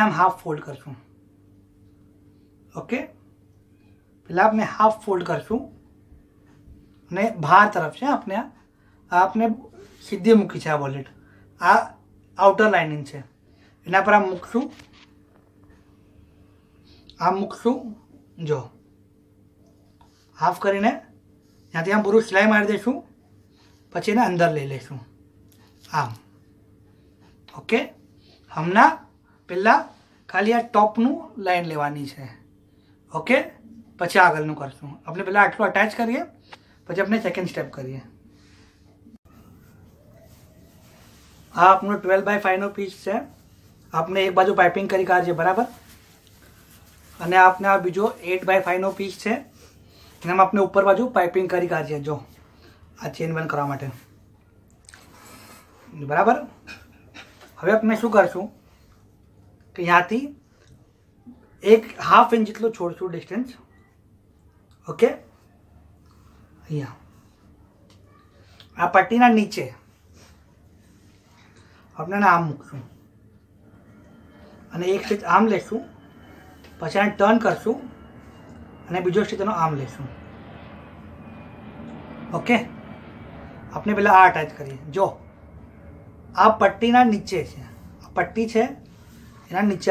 આમ half fold કરશું. Okay, પહેલાં આપણે હાફ ફોલ્ડ કરશું અને બહાર તરફ છે આપણે સીધી મૂકી છે. આ વોલેટ આ આઉટર લાઇનિંગ છે, એના પર આમ મૂકશું. જો હાફ કરીને ત્યાંથી આમ પૂરું સિલાઈ મારી દઈશું, પછી એને અંદર લઈ લઈશું આમ. ઓકે, હમણાં પહેલાં ખાલી આ ટોપનું લાઈન લેવાની છે. ઓકે, પછી આગળનું કરશું. આપણે પહેલાં આટલું અટેચ કરીએ, પછી આપણે સેકન્ડ સ્ટેપ કરીએ. આ આપણું 12x5નો પીસ છે. આપણે એક બાજુ પાઇપિંગ કરી કાઢીએ બરાબર, અને આપણે આ બીજો 8x5નો પીસ છે, એનામાં આપણે ઉપર બાજુ પાઇપિંગ કરી કાઢીએ. જો આ ચેન બંધ કરવા માટે બરાબર. હવે આપણે શું કરશું કે ત્યાંથી 1/2 ઇંચ જેટલું છોડશું ડિસ્ટન્સ. ઓકે, અહીંયા આ પટ્ટીના નીચે આપણે આમ મૂકશું અને એક સ્ટીચ આમ લેશું, પછી આને ટર્ન કરશું અને બીજો સ્ટીચ એનો આમ લેશું. ઓકે, આપણે પહેલાં આ અટેચ કરીએ. જો આ પટ્ટીના નીચે છે, આ પટ્ટી છે એના નીચે